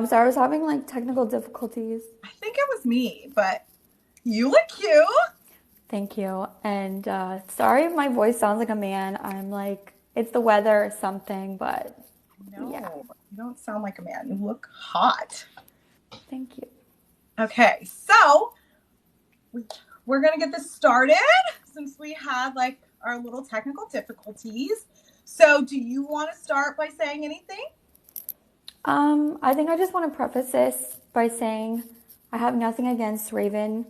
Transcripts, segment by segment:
I'm sorry. I was having like technical difficulties. I think it was me, but you look cute. Thank you. And sorry if my voice sounds like a man. I'm like, it's the weather or something, but yeah. No, you don't sound like a man. You look hot. Thank you. Okay, so we, we're gonna get this started since we had like our little technical difficulties. So, do you want to start by saying anything? I think I just want to preface this by saying I have nothing against Raven.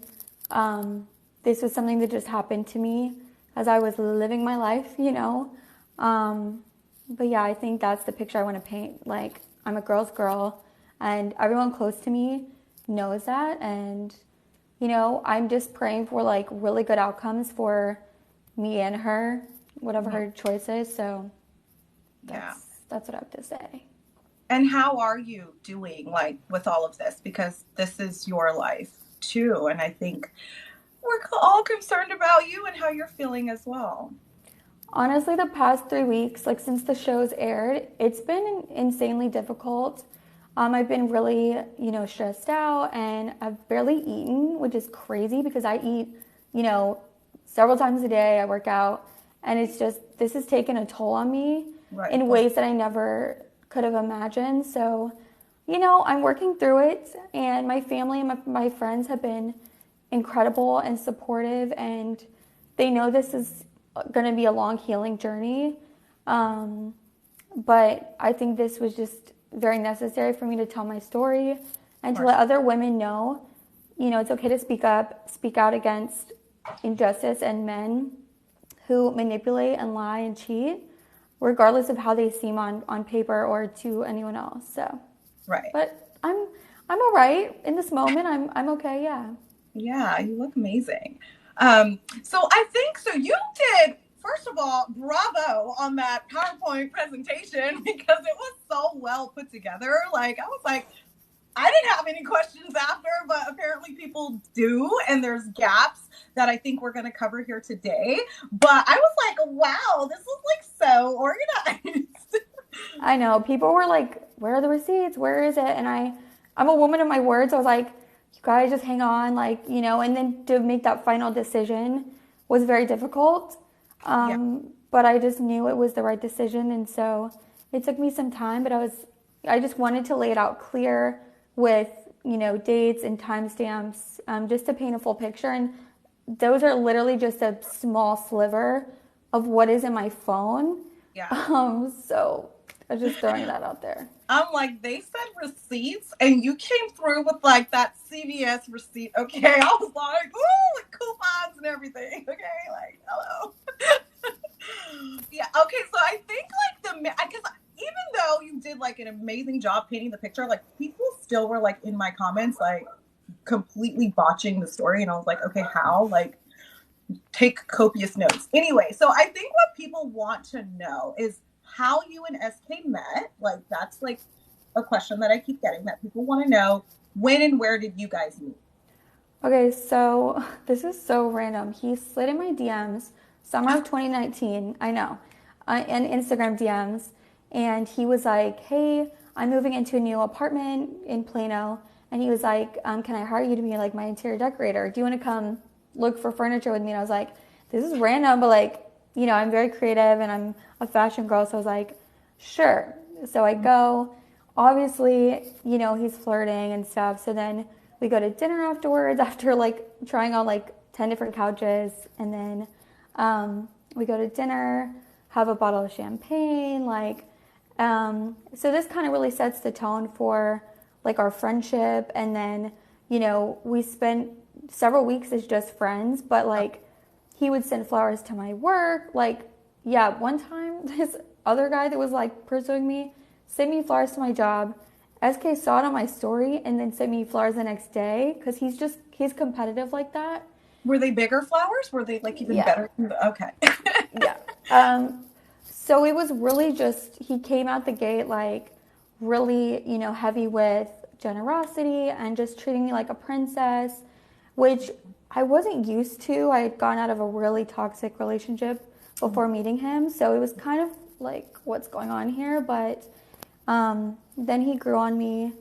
Um, this was something that just happened to me as I was living my life. Um, but yeah, I think that's the picture I want to paint. Like, I'm a girl's girl, and everyone close to me knows that. And, I'm just praying for like really good outcomes for me and her, whatever Mhm. her choice is. So Yeah. that's what I have to say. And how are you doing like with all of this? Because this is your life too. And I think we're all concerned about you and how you're feeling as well. Honestly, the past 3 weeks, like since the show's aired, it's been insanely difficult. I've been really, stressed out and I've barely eaten, which is crazy because I eat, you know, several times a day. I work out and it's just, this has taken a toll on me Right. in Well, ways that I never could have imagined. So, I'm working through it and my family and my friends have been incredible and supportive and they know this is going to be a long healing journey. Um, but I think this was just very necessary for me to tell my story of and to course. let other women know, it's okay to speak up, speak out against injustice and men who manipulate and lie and cheat, regardless of how they seem on paper or to anyone else. So, Right. but I'm all right in this moment. I'm okay. Yeah. Yeah, you look amazing. So I think so. You did, first of all, bravo on that PowerPoint presentation because it was so well put together. Like, I was like, I didn't have any questions after, but apparently people do, and there's gaps that I think we're going to cover here today. But I was like, wow, this is like so organized. I know. People were like, "Where are the receipts? Where is it?" And I'm a woman of my words. I was like, "You guys just hang on," and then to make that final decision was very difficult. Yeah. But I just knew it was the right decision, and so it took me some time. But I just wanted to lay it out clear with dates and timestamps, just to paint a full picture. And those are literally just a small sliver of what is in my phone. Yeah. So I was just throwing that out there. I'm like, they said receipts, and you came through with like that CVS receipt. Okay, I was like, ooh, with coupons and everything. Okay, like, hello. Yeah. Okay, so I think like because even though you did like an amazing job painting the picture, like people still were like in my comments like completely botching the story, and I was like, okay, how? Like, take copious notes. Anyway, so I think what people want to know is how you and SK met. Like, that's like a question that I keep getting that people want to know. When and where did you guys meet? Okay, so this is so random. He slid in my DMs summer of 2019. I know, in Instagram DMs, and he was like, "Hey, I'm moving into a new apartment in Plano," and he was like, "Can I hire you to be like my interior decorator? Do you want to come look for furniture with me?" And I was like, "This is random, but like, I'm very creative and I'm a fashion girl, so I was like, sure." So I go. Obviously, he's flirting and stuff. So then we go to dinner afterwards after like trying on like 10 different couches. And then we go to dinner, have a bottle of champagne. So this kind of really sets the tone for like our friendship. And then, we spent several weeks as just friends, but like he would send flowers to my work. Like, yeah, one time this other guy that was like pursuing me sent me flowers to my job. SK saw it on my story and then sent me flowers the next day because he's competitive like that. Were they bigger flowers? Were they like even Yeah, better? Okay. yeah. So it was really just he came out the gate like really heavy with generosity and just treating me like a princess, which I wasn't used to. I had gone out of a really toxic relationship before meeting him, so it was kind of like what's going on here. But then he grew on me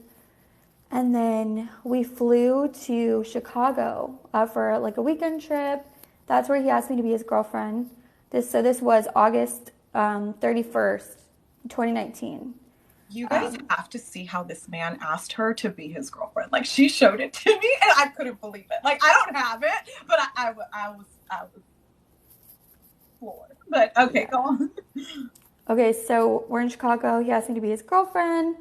And then we flew to Chicago for like a weekend trip. That's where he asked me to be his girlfriend. This was August 31st, 2019. You guys have to see how this man asked her to be his girlfriend. Like she showed it to me, and I couldn't believe it. Like I don't have it, but I was floored. But okay, Yeah. go on. Okay, so we're in Chicago. He asked me to be his girlfriend.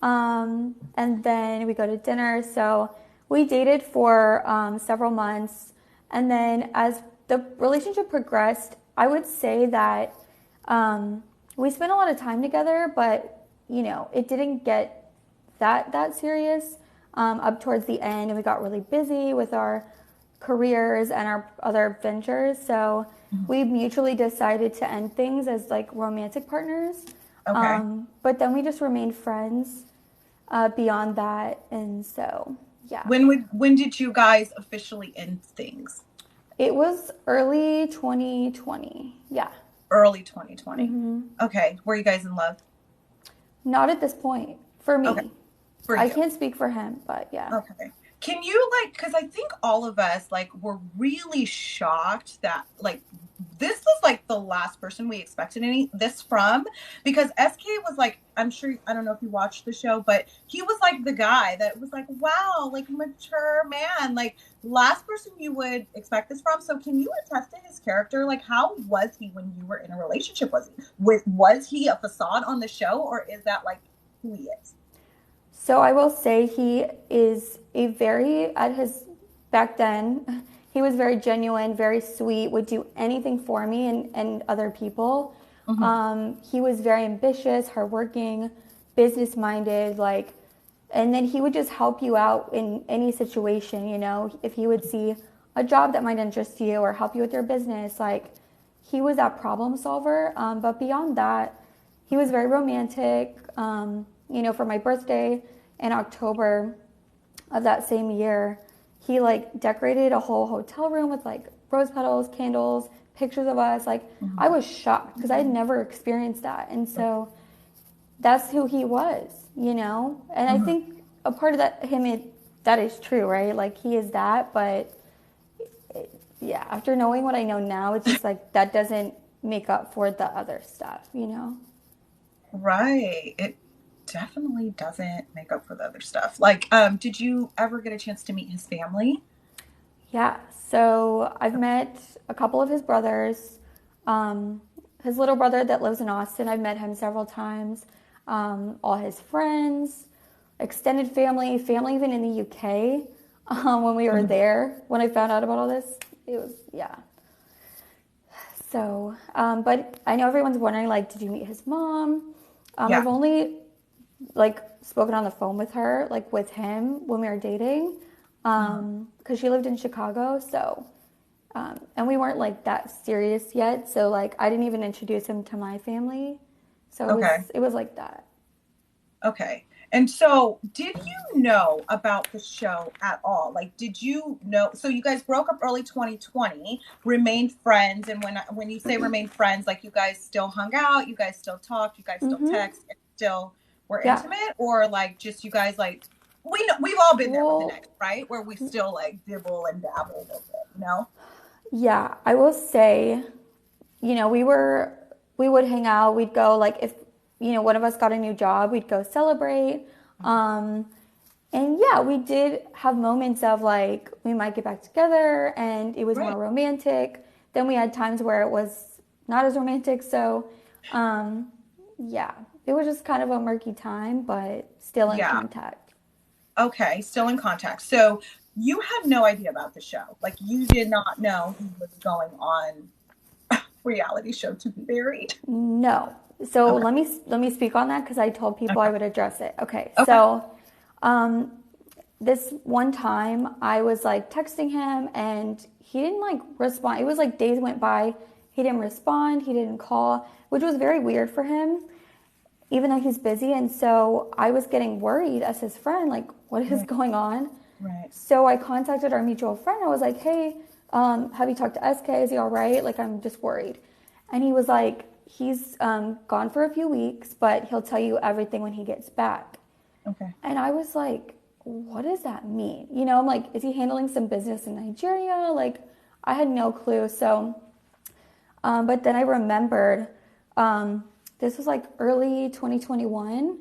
And then we go to dinner. So we dated for several months. And then as the relationship progressed, I would say that we spent a lot of time together, but it didn't get that serious up towards the end, and we got really busy with our careers and our other ventures. So we mutually decided to end things as like romantic partners. Okay. But then we just remained friends beyond that, and so yeah, When did you guys officially end things? it was early 2020. Yeah, Early 2020. Okay. Were you guys in love? not at this point for Okay. me. For I you. can't speak for him, but yeah. Okay. Can you like, because I think all of us like were really shocked that like this was like the last person we expected any this from, because SK was like, I'm sure, I don't know if you watched the show, but he was like the guy that was like, wow, like mature man, like last person you would expect this from. So can you attest to his character? Like how was he when you were in a relationship? Was he a facade on the show, or is that like who he is? So I will say he is a very, at his, back then, he was very genuine, very sweet, would do anything for me and other people. Mm-hmm. He was very ambitious, hardworking, business minded, like, and then he would just help you out in any situation, if he would see a job that might interest you or help you with your business, like, he was that problem solver. But beyond that, he was very romantic. For my birthday in October of that same year, he like decorated a whole hotel room with like rose petals, candles, pictures of us. Like I was shocked because I had never experienced that. And so that's who he was, And I Mm-hmm. think a part of that is true, right? Like he is that, but yeah, after knowing what I know now, it's just like that doesn't make up for the other stuff. Right. It definitely doesn't make up for the other stuff. Like, did you ever get a chance to meet his family? Yeah, so I've met a couple of his brothers. Um, his little brother that lives in Austin, I've met him several times. All his friends, extended family even in the UK. When we were Mhm. there, when I found out about all this, it was, yeah. So, but I know everyone's wondering, like, did you meet his mom? Yeah. I've only like spoken on the phone with her, like with him when we were dating, Mhm. because she lived in Chicago. So, and we weren't like that serious yet. So like I didn't even introduce him to my family. So Okay. it was like that. Okay. And so, did you know about the show at all? Like, did you know? So, you guys broke up early 2020, remained friends, and when you say remained friends, like you guys still hung out, you guys still talked, you guys still Mm-hmm. text, and still were Yeah. intimate, or like just you guys like we know we've all been there with an Well, ex, right? Where we still like dibble and dabble a little bit. yeah. I will say, we would hang out. We'd go like if one of us got a new job, we'd go celebrate. Um, And yeah, we did have moments of like we might get back together and it was Right. more romantic. Then we had times where it was not as romantic. So, um, yeah, it was just kind of a murky time, but still in Yeah. contact. Okay, still in contact. So you had no idea about the show. Like you did not know he was going on reality show to be buried. No. So Okay. let me speak on that because I told people I Okay. would address it. Okay. Okay. So, um, this one time I was like texting him and he didn't like respond. It was like days went by. He didn't respond. He didn't call, which was very weird for him, even though he's busy. And so I was getting worried as his friend, like, what is Right. going on? Right. So I contacted our mutual friend. I was like, hey, have you talked to SK? Is he all right? Like, I'm just worried. And he was like, he's gone for a few weeks, but he'll tell you everything when he gets back. Okay. And I was like, what does that mean? You know, I'm like, is he handling some business in Nigeria? Like, I had no clue. So, but then I remembered, this was like early 2021,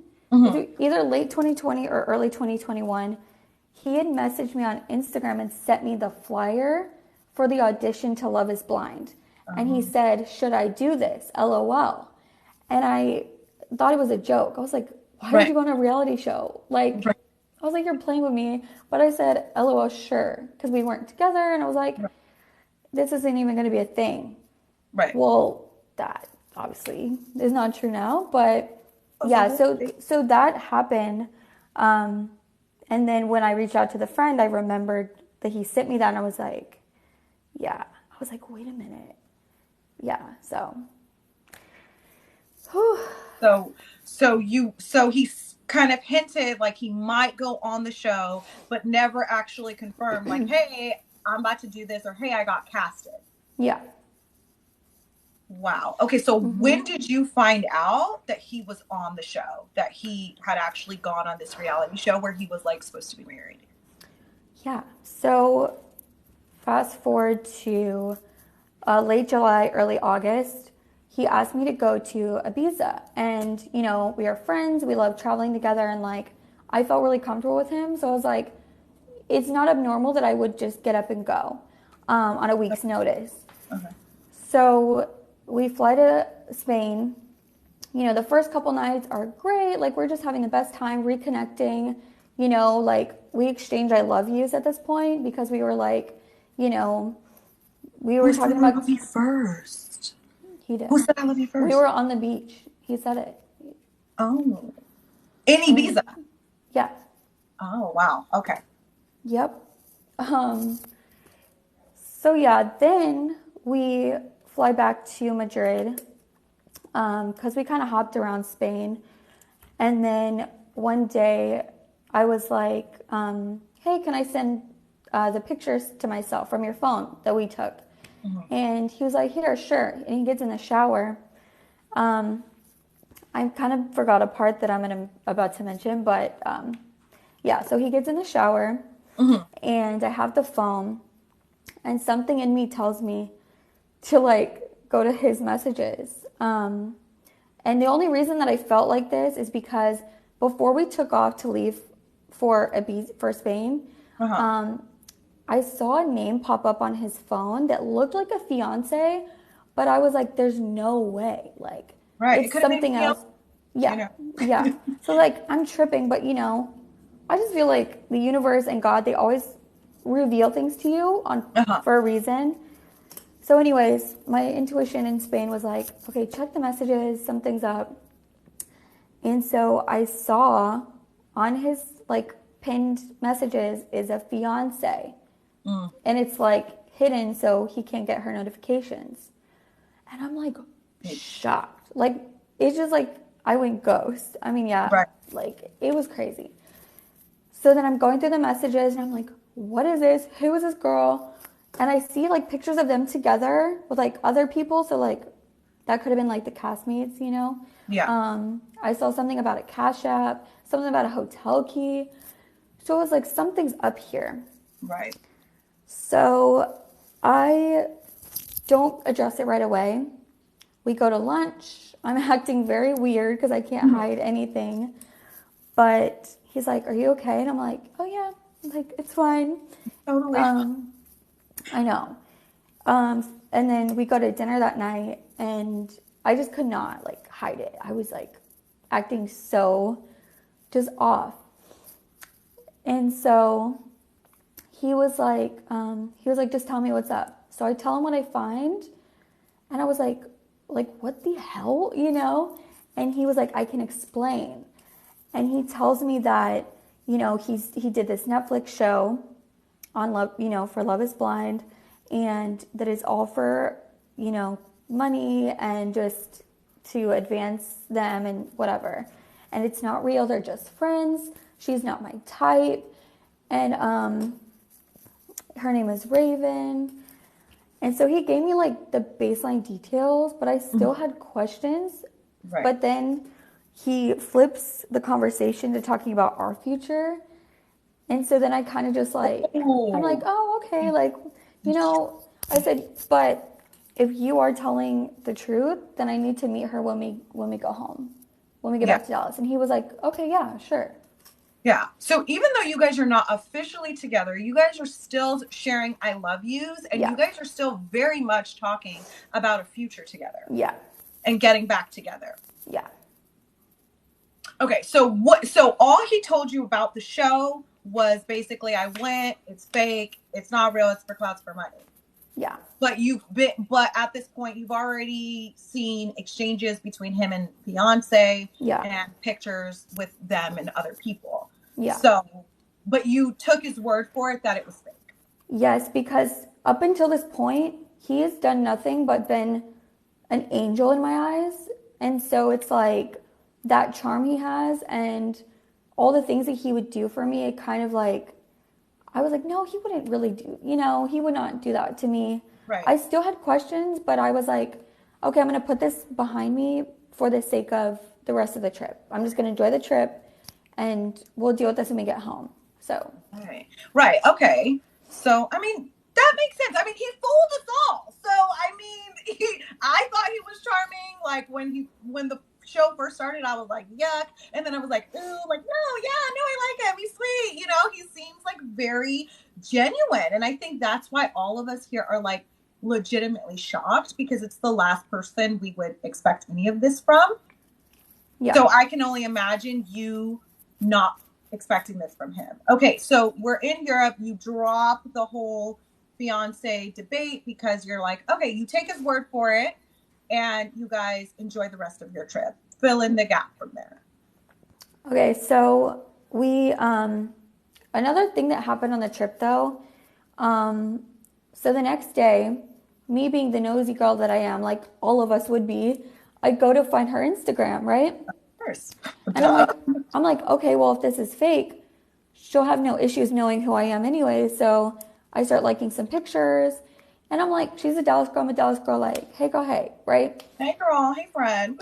either late 2020 or early 2021. He had messaged me on Instagram and sent me the flyer for the audition to Love is Blind. And he said, should I do this? LOL. And I thought it was a joke. I was like, why would you go on a reality show? Like, I was like, you're playing with me. But I said, LOL, sure. Because we weren't together. And I was like, this isn't even going to be a thing. Right. Well, that obviously is not true now. But yeah, so that happened. And then when I reached out to the friend, I remembered that he sent me that. And I was like, yeah. I was like, wait a minute. Yeah, so. So he kind of hinted like he might go on the show, but never actually confirmed like, hey, I'm about to do this, or hey, I got casted. Yeah. Wow. Okay, so when did you find out that he was on the show, that he had actually gone on this reality show where he was like supposed to be married? Yeah. So fast forward to late July, early August. He asked me to go to Ibiza, and you know, we are friends, we love traveling together, and like I felt really comfortable with him, so I was like, it's not abnormal that I would just get up and go on a week's notice. Okay. So we fly to Spain. You know, the first couple nights are great, like we're just having the best time reconnecting. You know, like we exchange I love yous at this point because we were like, you know, we were talking about. I love you first? He did. Who said I love you first? We were on the beach. He said it. Oh. In Ibiza? Yeah. Oh, wow. Okay. Yep. So yeah, then we fly back to Madrid because we kind of hopped around Spain. And then one day I was like, hey, can I send the pictures to myself from your phone that we took? And he was like, here, sure. And he gets in the shower. I kind of forgot a part that I'm about to mention, but yeah, so he gets in the shower and I have the phone and something in me tells me to like go to his messages. And the only reason that I felt like this is because before we took off to leave for Spain, I saw a name pop up on his phone that looked like a fiance, but I was like, there's no way. Like, it's something else. Yeah. Yeah. So, like, I'm tripping, but, you know, I just feel like the universe and God, they always reveal things to you for a reason. So, anyways, my intuition in Spain was like, okay, check the messages, something's up. And so I saw on his, like, pinned messages is a fiance. And it's like hidden so he can't get her notifications. And I'm like shocked. Like it's just like I went ghost. I mean, yeah, like it was crazy. So then I'm going through the messages and I'm like, what is this? Who is this girl? And I see like pictures of them together with like other people. So like that could have been like the castmates, you know? Yeah. I saw something about a Cash App, something about a hotel key. So it was like something's up here. Right. So I don't address it right away. We go to lunch. I'm acting very weird because I can't hide anything. But he's like, are you okay? And I'm like, oh yeah, like it's fine. Totally. I know. And then we go to dinner that night and I just could not like hide it. I was like acting so just off. And so he was like, just tell me what's up. So I tell him what I find. And I was like, what the hell, you know? And he was like, I can explain. And he tells me that, you know, he did this Netflix show on love, you know, for Love is Blind. And that is all for, you know, money and just to advance them and whatever. And it's not real. They're just friends. She's not my type. And, her name is Raven. And so he gave me like the baseline details, but I still had questions. Right. But then he flips the conversation to talking about our future. And so then I kind of just like, I'm like, Oh, oh, okay. Like, you know, I said, but if you are telling the truth, then I need to meet her when we go home, when we get yeah. back to Dallas. And he was like, okay, yeah, sure. Yeah. So even though you guys are not officially together, you guys are still sharing I love yous, and Yeah. you guys are still very much talking about a future together Yeah. and getting back together. Yeah. Okay, so all he told you about the show was basically I went, it's fake, it's not real, it's for clouds for money. Yeah. But at this point you've already seen exchanges between him and fiance Yeah. and pictures with them and other people. Yeah. So, but you took his word for it that it was fake. Yes, because up until this point, he has done nothing but been an angel in my eyes. And so it's like that charm he has and all the things that he would do for me, it kind of like, I was like, no, he wouldn't really do, he would not do that to me. Right. I still had questions, but I was like, okay, I'm going to put this behind me for the sake of the rest of the trip. I'm just going to enjoy the trip and we'll deal with this when we get home. So, Right. Right. Okay. So, I mean, that makes sense. I mean, he fooled us all. So, I mean, I thought he was charming. Like when the show first started, I was like, yuck. And then I was like, ooh, like, no, yeah, no, I like him. He's sweet. He seems like very genuine. And I think that's why all of us here are like legitimately shocked because it's the last person we would expect any of this from. yeah. So I can only imagine you not expecting this from him. Okay, so we're in Europe. You drop the whole fiance debate because you're like, okay, you take his word for it and you guys enjoy the rest of your trip. Fill in the gap from there. Okay, so we another thing that happened on the trip though, so the next day, me being the nosy girl that I am, like all of us would be, I go to find her Instagram, right? Of course. And I'm like, okay, well if this is fake, she'll have no issues knowing who I am anyway. So I start liking some pictures, and I'm like, she's a Dallas girl, I'm a Dallas girl, like, hey girl, hey, right? Hey girl, hey friend.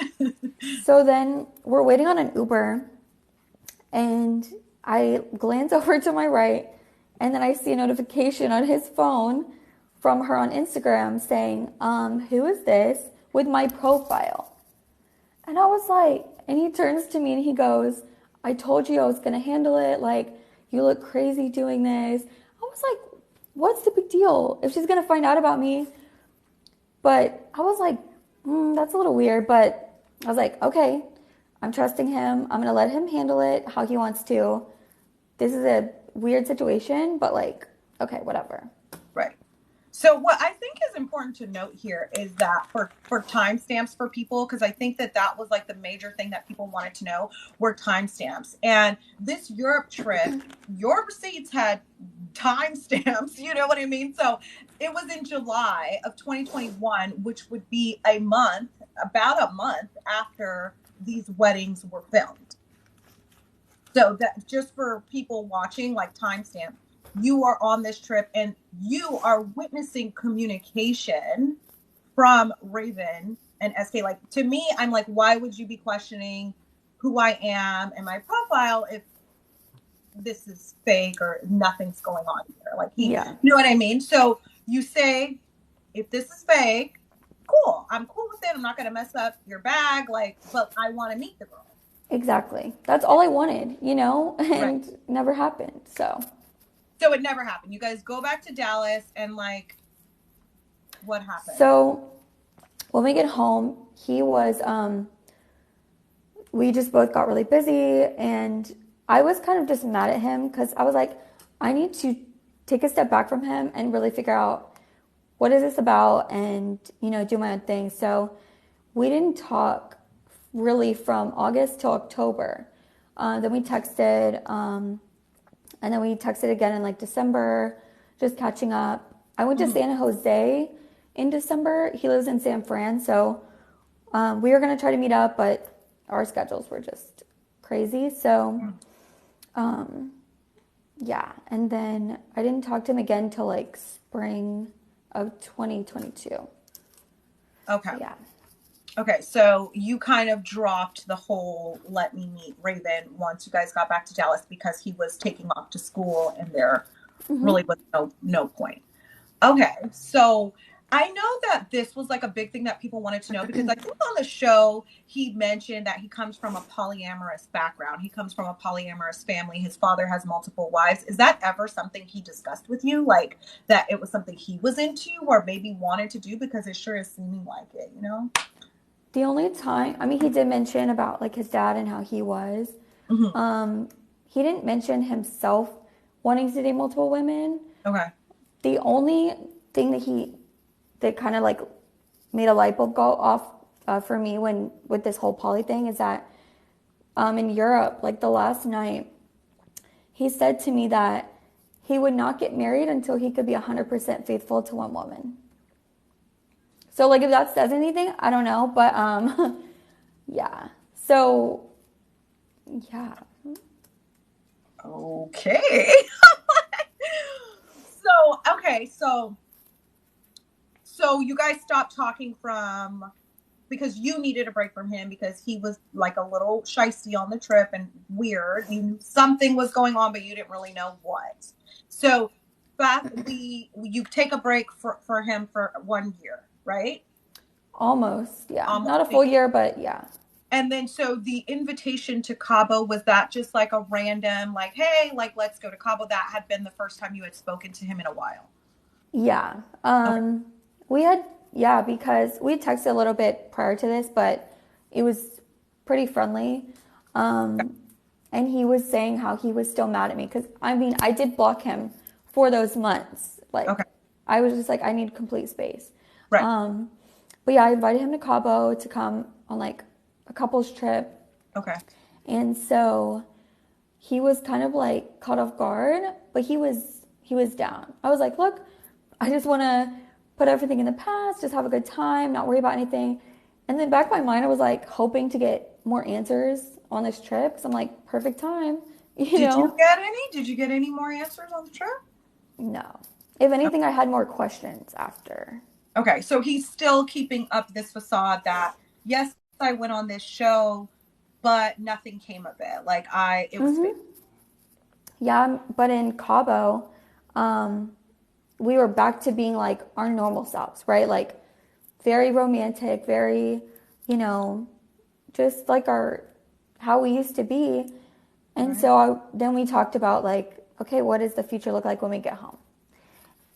So then we're waiting on an Uber. And I glance over to my right, and then I see a notification on his phone from her on Instagram saying, who is this? With my profile. And I was like, and he turns to me and he goes, I told you I was going to handle it. Like, you look crazy doing this. I was like, what's the big deal? If she's going to find out about me. But I was like, that's a little weird. But I was like, okay, I'm trusting him. I'm going to let him handle it how he wants to. This is a weird situation, but like, okay, whatever. Right. So what I think is important to note here is that for timestamps for people, because I think that was like the major thing that people wanted to know were timestamps. And this Europe trip, your receipts had timestamps, you know what I mean? So it was in July of 2021, which would be about a month after these weddings were filmed. So that just for people watching, like timestamp, you are on this trip and you are witnessing communication from Raven and SK. Like to me, I'm like, why would you be questioning who I am and my profile if this is fake or nothing's going on here? Like you Yeah, know what I mean? So you say, if this is fake, cool. I'm cool with it. I'm not gonna mess up your bag. Like, but I want to meet the girl. exactly. That's all I wanted, Right. and never happened. So So it never happened. You guys go back to Dallas and like what happened? So when we get home, we just both got really busy, and I was kind of just mad at him because I was like, I need to take a step back from him and really figure out what is this about and, do my own thing. So we didn't talk really from August till October. Then we texted, and then we texted again in like December, just catching up. I went to San Jose in December. He lives in San Fran, so we were going to try to meet up, but our schedules were just crazy. So, yeah. And then I didn't talk to him again till like spring of 2022. Okay. Yeah. Okay, so you kind of dropped the whole let me meet Raven once you guys got back to Dallas because he was taking off to school and there really was no point. Okay, so I know that this was like a big thing that people wanted to know because I think on the show he mentioned that he comes from a polyamorous background. He comes from a polyamorous family. His father has multiple wives. Is that ever something he discussed with you? Like that it was something he was into or maybe wanted to do because it sure is seeming like it, you know? The only time, I mean, he did mention about like his dad and how he was. Mm-hmm. He didn't mention himself wanting to date multiple women. Okay. The only thing that kind of like made a light bulb go off for me when with this whole poly thing is that in Europe, like the last night, he said to me that he would not get married until he could be 100% faithful to one woman. So like if that says anything, I don't know, but yeah. So yeah. Okay. So you guys stopped talking from because you needed a break from him because he was like a little shisty on the trip and weird. You knew something was going on, but you didn't really know what. So you take a break for him for 1 year, right? Almost, yeah. Almost. Not a full year, but yeah. And then so the invitation to Cabo, was that just like a random like, hey, like let's go to Cabo? That had been the first time you had spoken to him in a while. Yeah. Okay. We had, yeah, because we had texted a little bit prior to this, but it was pretty friendly. Um, and he was saying how he was still mad at me because I mean, I did block him for those months. Okay. Like, I was just like, I need complete space. Right. Um, but yeah, I invited him to Cabo to come on like a couple's trip. Okay. And so he was kind of like caught off guard, but he was down. I was like, look, I just want to put everything in the past, just have a good time, not worry about anything. And then back in my mind, I was like hoping to get more answers on this trip because I'm like, perfect time, you Did you know? get any? Did you get any more answers on the trip? No. If anything, I had more questions after. Okay, so he's still keeping up this facade that yes, I went on this show, but nothing came of it. Like it was fake. Yeah, but in Cabo, um, we were back to being like our normal selves, right? Like very romantic, very, you know, just like our how we used to be. And Right. so then we talked about like, okay, what does the future look like when we get home?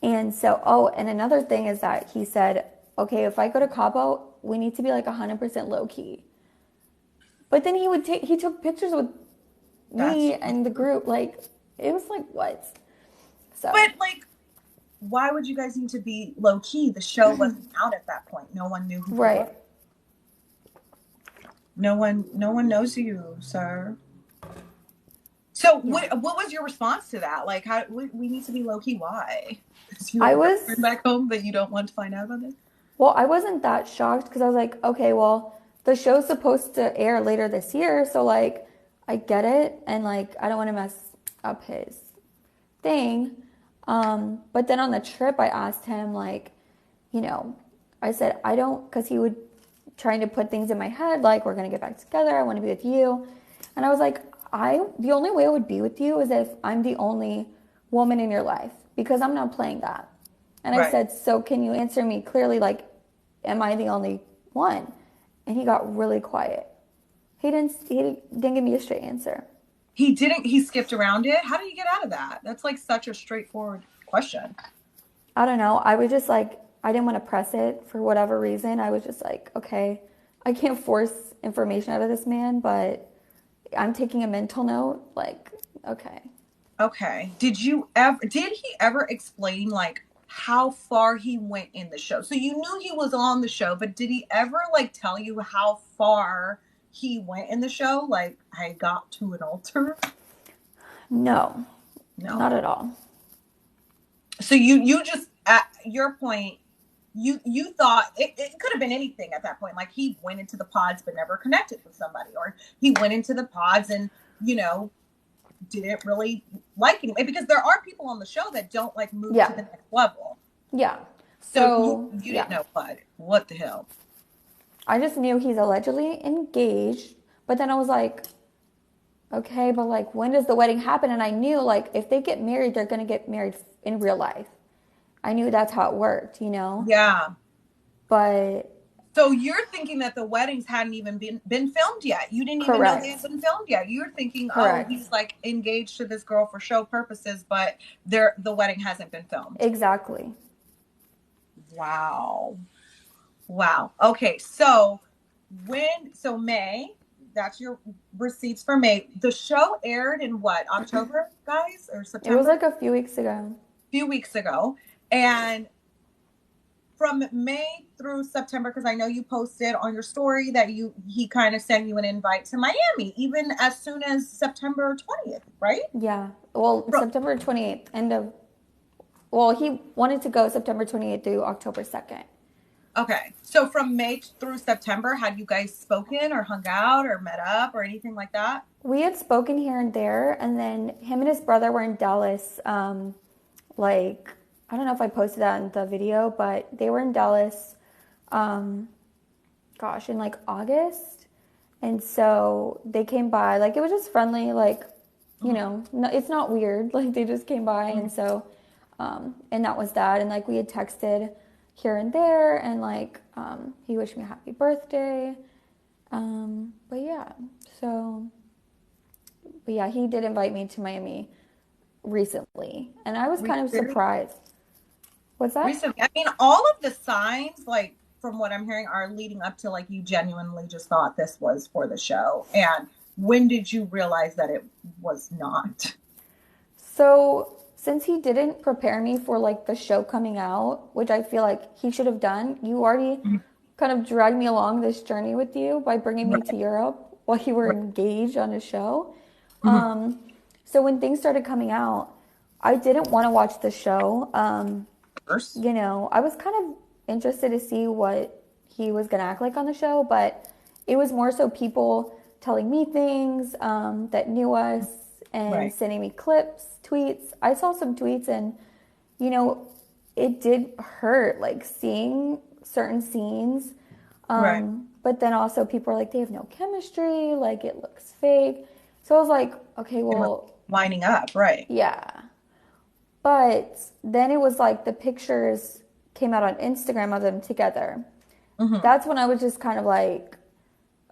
And so, oh, and another thing is that he said, okay, if I go to Cabo, we need to be like 100% low key. But then he took pictures with That's me and the group. Like, it was like, what? So, but like, why would you guys need to be low key? The show wasn't out at that point. No one knew who you were. right. No one knows you, sir. So Yeah. what was your response to that? Like, how we need to be low key? Why? Because you have I a girlfriend was, back home that you don't want to find out about this. well, I wasn't that shocked because I was like, okay, well, the show's supposed to air later this year. So, like, I get it. And, like, I don't want to mess up his thing. But then on the trip, I asked him, like, you know, I said, I don't, because he would trying to put things in my head, like, we're going to get back together. I want to be with you. And I was like, the only way I would be with you is if I'm the only woman in your life because I'm not playing that. And I Right. said, so can you answer me clearly, like, am I the only one? And he got really quiet. He didn't give me a straight answer. He didn't. He skipped around it. How do you get out of that? That's like such a straightforward question. I don't know. I was just like, I didn't want to press it for whatever reason. I was just like, okay, I can't force information out of this man, but I'm taking a mental note. Like, okay. Okay. Did he ever explain like how far he went in the show? So you knew he was on the show, but did he ever like tell you how far he went in the show? Like I got to an altar? No, No. not at all. So you just at your point, you thought it could have been anything at that point. Like he went into the pods but never connected with somebody, or he went into the pods and you know didn't really like him because there are people on the show that don't like move to Yeah. the next level. Yeah. So you So, you didn't yeah. know what the hell. I just knew he's allegedly engaged, but then I was like, okay, but like when does the wedding happen? And I knew like if they get married, they're gonna get married in real life. I knew that's how it worked, you know? Yeah. But So you're thinking that the weddings hadn't even been filmed yet. You didn't even know they had correct. been filmed yet. You're thinking, oh, Correct. he's like engaged to this girl for show purposes, but the wedding hasn't been filmed. Exactly. Wow. Wow. Okay. So May, that's your receipts for May. The show aired in what, October, guys, or It was September? like a few weeks ago. A few weeks ago. And from May through September, because I know you posted on your story that he kind of sent you an invite to Miami, even as soon as September 20th, right? Yeah. Well, From, September 28th, end of, well, he wanted to go September 28th through October 2nd. okay. So from May through September, had you guys spoken or hung out or met up or anything like that? We had spoken here and there, and then him and his brother were in Dallas. Like, I don't know if I posted that in the video, but they were in Dallas, um, gosh, in like August. And so they came by. Like, it was just friendly. Like, you Mm-hmm. know, no, it's not weird. Like, they just came by. Mm-hmm. And so, and that was that. And like, we had texted here and there, and like, he wished me a happy birthday. But yeah, so, but yeah, he did invite me to Miami recently, and I was Were you kind of very surprised. What's that? recently? I mean, all of the signs, like from what I'm hearing, are leading up to like you genuinely just thought this was for the show. And when did you realize that it was not? So, since he didn't prepare me for like the show coming out, which I feel like he should have done, you already Mhm. kind of dragged me along this journey with you by bringing me to Right, Europe while you were right. engaged on a show. Mhm. Um, so when things started coming out, I didn't want to watch the show. First. You know, I was kind of interested to see what he was going to act like on the show, but it was more so people telling me things that knew us and Right, sending me clips, tweets. I saw some tweets and, you know, it did hurt, like seeing certain scenes. right. But then also people are like, they have no chemistry, like it looks fake. So I was like, okay, They were well, lining up, right. yeah. But then it was like the pictures came out on Instagram of them together. Hmm. That's when I was just kind of like,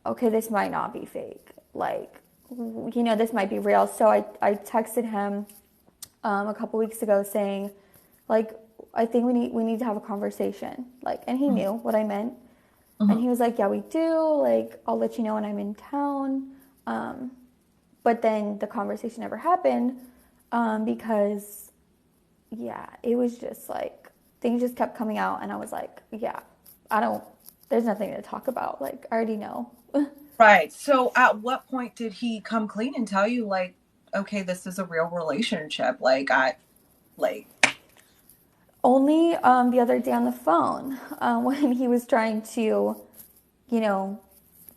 okay, this might not be fake. Like, you know, this might be real. So I texted him a couple weeks ago saying, like, I think we need to have a conversation. Like, and he Hmm. knew what I meant. And Hmm. he was like, yeah, we do. Like, I'll let you know when I'm in town. But then the conversation never happened because yeah, it was just like things just kept coming out, and I was like, yeah, I don't. There's nothing to talk about. Like I already know. Right. So at what point did he come clean and tell you like, okay, this is a real relationship? Like, Only the other day on the phone when he was trying to, you know,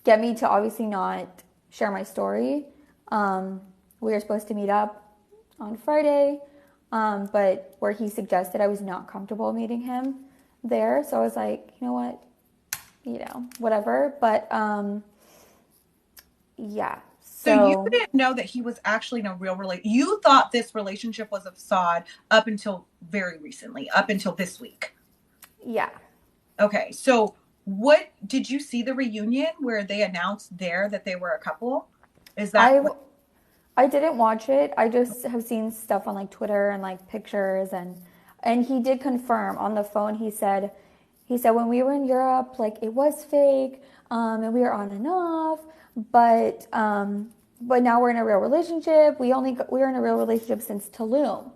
get me to obviously not share my story. We were supposed to meet up on Friday, but where he suggested I was not comfortable meeting him there, so I was like, you know what, whatever. But yeah, so you so didn't know that he was actually in a real relate. You thought this relationship was a facade up until very recently, up until this week. yeah, Okay. So what did you see the reunion where they announced there that they were a couple? Is that I what? I didn't watch it. I just have seen stuff on like Twitter and like pictures and he did confirm on the phone. He said when we were in Europe, like it was fake, and we were on and off, but now we're in a real relationship. We were in a real relationship since Tulum.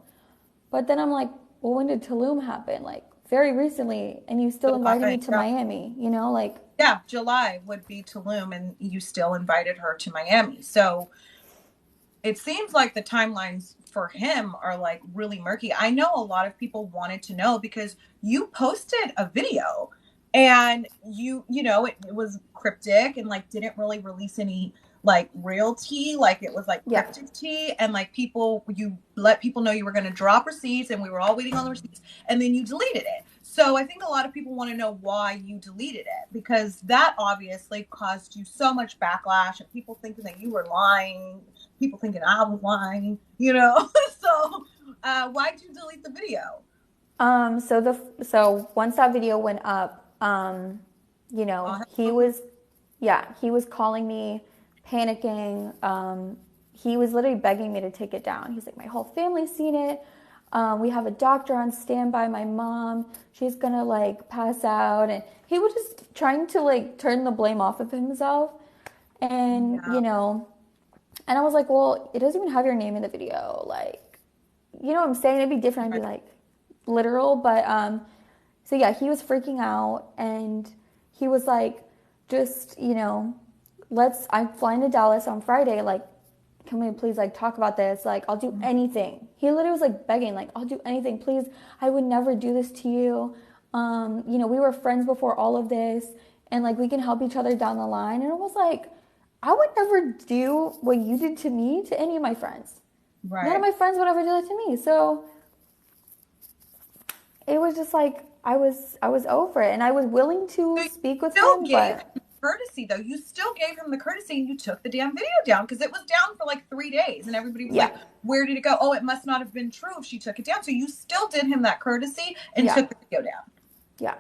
But then I'm like, well, when did Tulum happen? Like very recently, and you still invited me July. to Yeah. Miami. You know, like Yeah, July would be Tulum, and you still invited her to Miami. So it seems like the timelines for him are like really murky. I know a lot of people wanted to know because you posted a video and it was cryptic and like didn't really release any like real tea, like it was like yeah, cryptic tea, and like you let people know you were going to drop receipts and we were all waiting on the receipts, and then you deleted it. So I think a lot of people want to know why you deleted it, because that obviously caused you so much backlash and people thinking that you were lying, people thinking I was lying, you know. So why'd you delete the video? So once that video went up, you know, Uh, he was calling me, panicking. He was literally begging me to take it down. He's like, my whole family's seen it. We have a doctor on standby. My mom, she's gonna like pass out, and he was just trying to like turn the blame off of himself. And yeah, and I was like, well, it doesn't even have your name in the video. Like, you know what I'm saying? It'd be different. I'd right. be like, literal. But so yeah, he was freaking out, and he was like, just I'm flying to Dallas on Friday. Like, can we please like talk about this? Like, I'll do anything. He literally was like begging, like, I'll do anything, please. I would never do this to you. We were friends before all of this, and like we can help each other down the line. And it was like, I would never do what you did to me to any of my friends. None of Right. my friends would ever do that to me. So it was just like I was over it, and I was willing So to you speak with still him, gave but him courtesy, though. You still gave him the courtesy and you took the damn video down because it was down for like 3 days. And everybody was yeah, like, where did it go? Oh, it must not have been true if she took it down. So you still did him that courtesy and yeah, took the video down. yeah,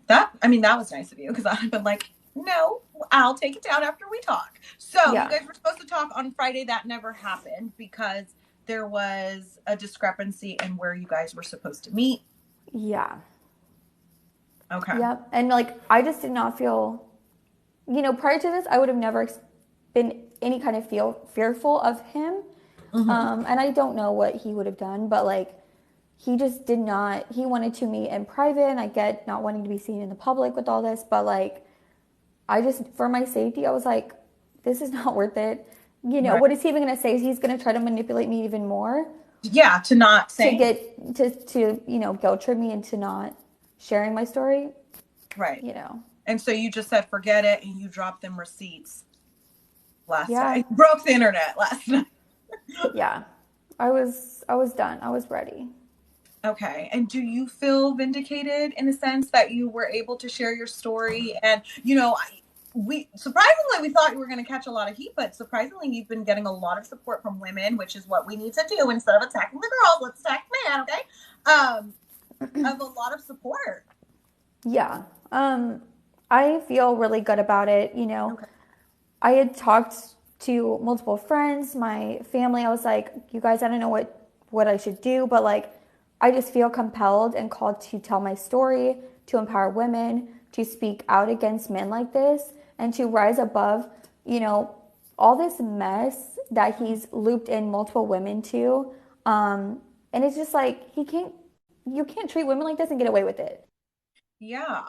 That was nice of you, because I'd have been like, no, I'll take it down after we talk. So you yeah, guys were supposed to talk on Friday. That never happened because there was a discrepancy in where you guys were supposed to meet. yeah, Okay. yep. And like I just did not feel, prior to this, I would have never been any kind of fearful of him. Mm-hmm. And I don't know what he would have done, but like he just did not. He wanted to meet in private, and I get not wanting to be seen in the public with all this, but like I just, for my safety, I was like, this is not worth it. Right. What is he even going to say? He's going to try to manipulate me even more Yeah, to not to say. get to guilt trip me into not sharing my story. Right. You know, And so you just said forget it and you dropped them receipts last yeah, night. Broke the internet last night. yeah. I was done. I was ready. Okay. And do you feel vindicated in a sense that you were able to share your story? And, we surprisingly we thought you were going to catch a lot of heat, but surprisingly you've been getting a lot of support from women, which is what we need to do instead of attacking the girls. Let's attack the man, okay? Of a lot of support. Yeah. I feel really good about it. Okay. I had talked to multiple friends, my family. I was like, you guys, I don't know what I should do, but like I just feel compelled and called to tell my story, to empower women, to speak out against men like this, and to rise above, you know, all this mess that he's looped in multiple women to. And it's just like you can't treat women like this and get away with it. Yeah.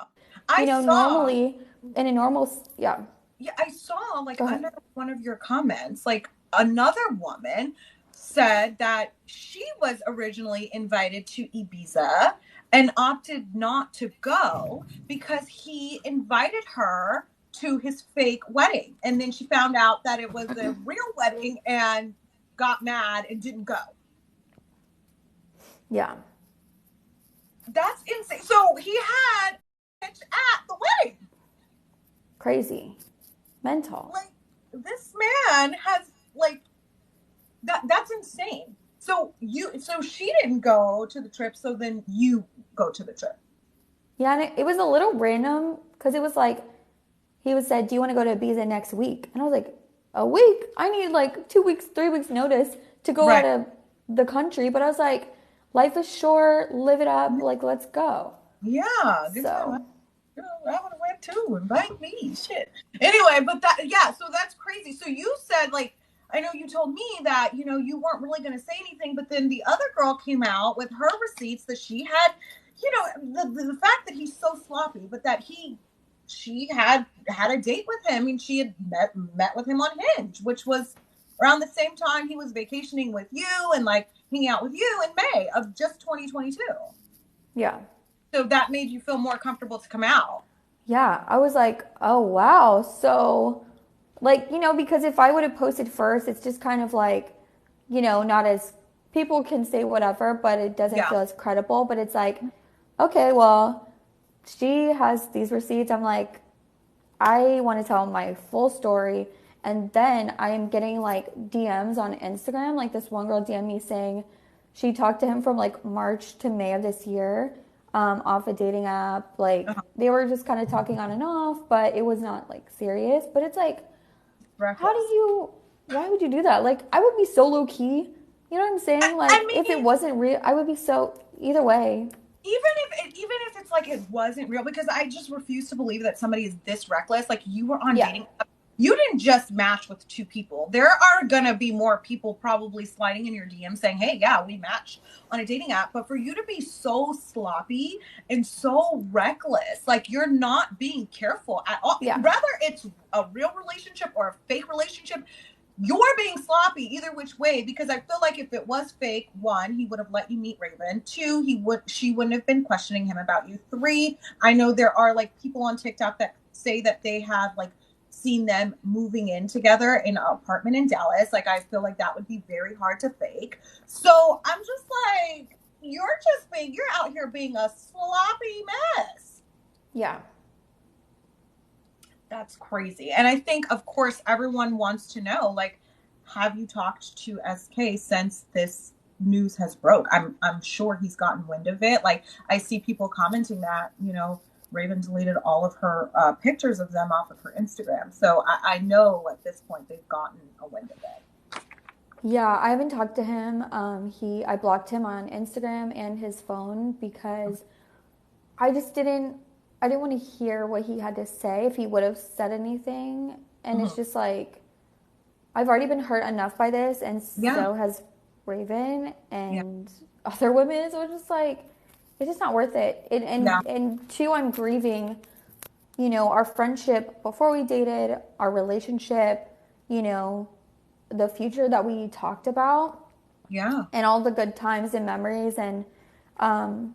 I saw Normally in a normal, yeah, Yeah, I saw like go ahead. under one of your comments, like another woman said that she was originally invited to Ibiza and opted not to go because he invited her to his fake wedding. And then she found out that it was a real wedding and got mad and didn't go. Yeah, That's insane. So he had at the wedding. crazy, mental. Like, this man has like that's insane. So she didn't go to the trip, so then you go to the trip. Yeah, and it was a little random because it was like he was said, "Do you want to go to Ibiza next week?" And I was like, "A week? I need like 2 weeks, 3 weeks notice to go out Right. of the country." But I was like, "Life is short. Live it up. Like, let's go." Yeah, good time. So I would have went too. Invite me. Shit. Anyway, but that yeah, so that's crazy. So you said like I know you told me that you weren't really going to say anything, but then the other girl came out with her receipts that she had. The fact that he's so sloppy, but that she had a date with him, and she had met with him on Hinge, which was around the same time he was vacationing with you and like hanging out with you in May of just 2022. yeah, So that made you feel more comfortable to come out. yeah. I was like, "Oh wow." So like because if I would have posted first, it's just kind of like not as people can say whatever, but it doesn't Yeah. feel as credible. But it's like okay, well, she has these receipts. I'm like, I want to tell my full story. And then I am getting like DMs on Instagram. Like this one girl DM me saying she talked to him from like March to May of this year, off a dating app. Like Uh-huh. they were just kind of talking on and off, but it was not like serious. But it's like, how do Reckless. you, why would you do that? Like I would be so low key. You know what I'm saying? I Like if it mean, wasn't real, I would be so, either way. even if it's like it wasn't real, because I just refuse to believe that somebody is this reckless. Like you were on Yeah. dating, you didn't just match with two people. There are gonna be more people probably sliding in your DM saying, "Hey, yeah, we matched on a dating app." But for you to be so sloppy and so reckless, like you're not being careful at all. Yeah. Whether it's a real relationship or a fake relationship, you're being sloppy either which way, because I feel like if it was fake, one, he would have let you meet Raven. Two, she wouldn't have been questioning him about you. Three, I know there are like people on TikTok that say that they have like seen them moving in together in an apartment in Dallas. Like I feel like that would be very hard to fake. So I'm just like, you're out here being a sloppy mess. Yeah. That's crazy. And I think, of course, everyone wants to know, like, have you talked to SK since this news has broke? I'm sure he's gotten wind of it. Like, I see people commenting that, Raven deleted all of her pictures of them off of her Instagram. So I know at this point they've gotten a wind of it. Yeah, I haven't talked to him. I blocked him on Instagram and his phone because I just I didn't want to hear what he had to say if he would have said anything. And it's Mhm. just like, I've already been hurt enough by this, and Yeah. so has Raven Yeah. and other women. So it's just like, it's just not worth it. Yeah. And two, I'm grieving, our friendship before we dated, our relationship, you know, the future that we talked about, Yeah. and all the good times and memories. And, um,